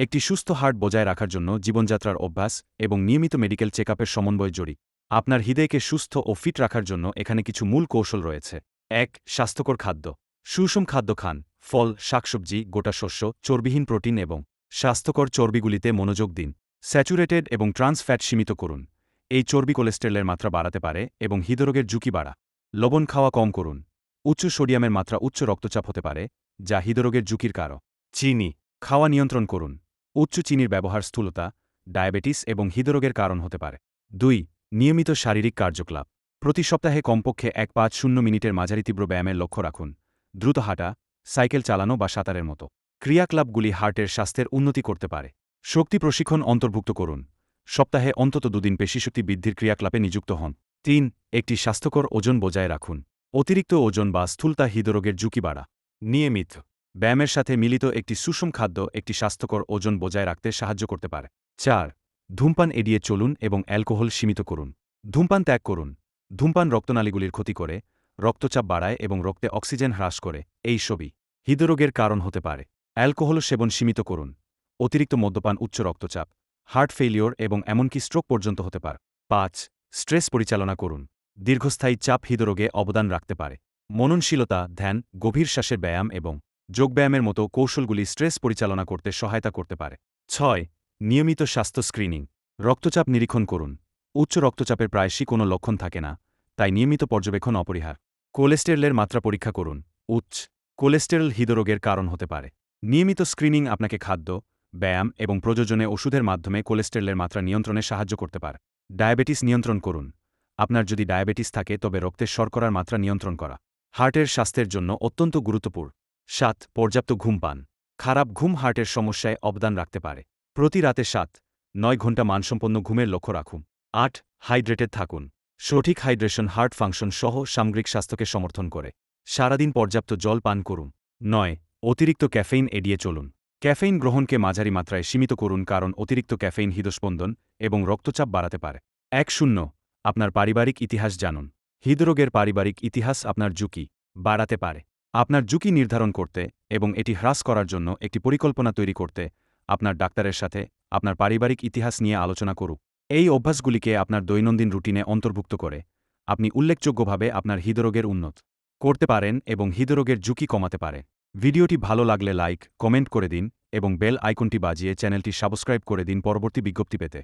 একটি সুস্থ হার্ট বজায় রাখার জন্য জীবনযাত্রার অভ্যাস এবং নিয়মিত মেডিকেল চেকআপের সমন্বয় জরুরি। আপনার হৃদয়কে সুস্থ ও ফিট রাখার জন্য এখানে কিছু মূল কৌশল রয়েছে। ১. স্বাস্থ্যকর খাদ্য। সুষম খাদ্য খান। ফল, শাকসবজি, গোটা শস্য, চর্বিহীন প্রোটিন এবং স্বাস্থ্যকর চর্বিগুলিতে মনোযোগ দিন। স্যাচুরেটেড এবং ট্রান্স ফ্যাট সীমিত করুন। এই চর্বি কোলেস্টেরলের মাত্রা বাড়াতে পারে এবং হৃদরোগের ঝুঁকি বাড়া। লবণ খাওয়া কম করুন। উচ্চ সোডিয়ামের মাত্রা উচ্চ রক্তচাপ হতে পারে, যা হৃদরোগের ঝুঁকির কারণ। চিনি খাওয়া নিয়ন্ত্রণ করুন। উচ্চ চিনির ব্যবহার স্থূলতা, ডায়াবেটিস এবং হৃদরোগের কারণ হতে পারে। ২. নিয়মিত শারীরিক কার্যকলাপ। প্রতি সপ্তাহে কমপক্ষে ১-৫-০ মিনিটের মাঝারি তীব্র ব্যায়ামের লক্ষ্য রাখুন। দ্রুত হাঁটা, সাইকেল চালানো বা সাঁতারের মতো ক্রিয়াকলাপগুলি হার্টের স্বাস্থ্যের উন্নতি করতে পারে। শক্তি প্রশিক্ষণ অন্তর্ভুক্ত করুন। সপ্তাহে অন্তত ২ দিন পেশিশক্তি বৃদ্ধির ক্রিয়াকলাপে নিযুক্ত হন। ৩. একটি স্বাস্থ্যকর ওজন বজায় রাখুন। অতিরিক্ত ওজন বা স্থূলতা হৃদরোগের ঝুঁকি বাড়া। নিয়মিত ব্যায়ামের সাথে মিলিত একটি সুষম খাদ্য একটি স্বাস্থ্যকর ওজন বজায় রাখতে সাহায্য করতে পারে। ৪. ধূমপান এড়িয়ে চলুন এবং অ্যালকোহল সীমিত করুন। ধূমপান ত্যাগ করুন। ধূমপান রক্তনালীগুলির ক্ষতি করে, রক্তচাপ বাড়ায় এবং রক্তে অক্সিজেন হ্রাস করে, এই সবই হৃদরোগের কারণ হতে পারে। অ্যালকোহল সেবন সীমিত করুন। অতিরিক্ত মদ্যপান উচ্চ রক্তচাপ, হার্ট ফেইলিওর এবং এমনকি স্ট্রোক পর্যন্ত হতে পারে। ৫. স্ট্রেস পরিচালনা করুন। দীর্ঘস্থায়ী চাপ হৃদরোগে অবদান রাখতে পারে। মননশীলতা, ধ্যান, গভীর শ্বাসের ব্যায়াম এবং যোগব্যায়ামের মতো কৌশলগুলি স্ট্রেস পরিচালনা করতে সহায়তা করতে পারে। ৬. নিয়মিত স্বাস্থ্য স্ক্রিনিং। রক্তচাপ নিরীক্ষণ করুন। উচ্চ রক্তচাপের প্রায়শই কোনো লক্ষণ থাকে না, তাই নিয়মিত পর্যবেক্ষণ অপরিহার্য। কোলেস্টেরলের মাত্রা পরীক্ষা করুন। উচ্চ কোলেস্টেরল হৃদরোগের কারণ হতে পারে। নিয়মিত স্ক্রিনিং আপনাকে খাদ্য, ব্যায়াম এবং প্রযোজনে ওষুধের মাধ্যমে কোলেস্টেরলের মাত্রা নিয়ন্ত্রণে সাহায্য করতে পারে। ডায়াবেটিস নিয়ন্ত্রণ করুন। আপনার যদি ডায়াবেটিস থাকে তবে রক্তের শর্করার মাত্রা নিয়ন্ত্রণ করা হার্টের স্বাস্থ্যের জন্য অত্যন্ত গুরুত্বপূর্ণ। ৭. পর্যাপ্ত ঘুম পান। খারাপ ঘুম হার্টের সমস্যায় অবদান রাখতে পারে। প্রতি রাতে ৭-৯ ঘণ্টা মানসম্পন্ন ঘুমের লক্ষ্য রাখুন। ৮. হাইড্রেটেড থাকুন। সঠিক হাইড্রেশন হার্ট ফাংশন সহ সামগ্রিক স্বাস্থ্যকে সমর্থন করে। সারাদিন পর্যাপ্ত জল পান করুন। ৯. অতিরিক্ত ক্যাফেইন এড়িয়ে চলুন। ক্যাফেইন গ্রহণকে মাঝারি মাত্রায় সীমিত করুন কারণ অতিরিক্ত ক্যাফেইন হৃদস্পন্দন এবং রক্তচাপ বাড়াতে পারে। ১. আপনার পারিবারিক ইতিহাস জানুন। হৃদরোগের পারিবারিক ইতিহাস আপনার ঝুঁকি বাড়াতে পারে। আপনার ঝুঁকি নির্ধারণ করতে এবং এটি হ্রাস করার জন্য একটি পরিকল্পনা তৈরি করতে আপনার ডাক্তারের সাথে আপনার পারিবারিক ইতিহাস নিয়ে আলোচনা করুন। এই অভ্যাসগুলিকে আপনার দৈনন্দিন রুটিনে অন্তর্ভুক্ত করে আপনি উল্লেখযোগ্যভাবে আপনার হৃদরোগের উন্নত করতে পারেন এবং হৃদরোগের ঝুঁকি কমাতে পারেন। ভিডিওটি ভালো লাগলে লাইক, কমেন্ট করে দিন এবং বেল আইকনটি বাজিয়ে চ্যানেলটি সাবস্ক্রাইব করে দিন পরবর্তী বিজ্ঞপ্তি পেতে।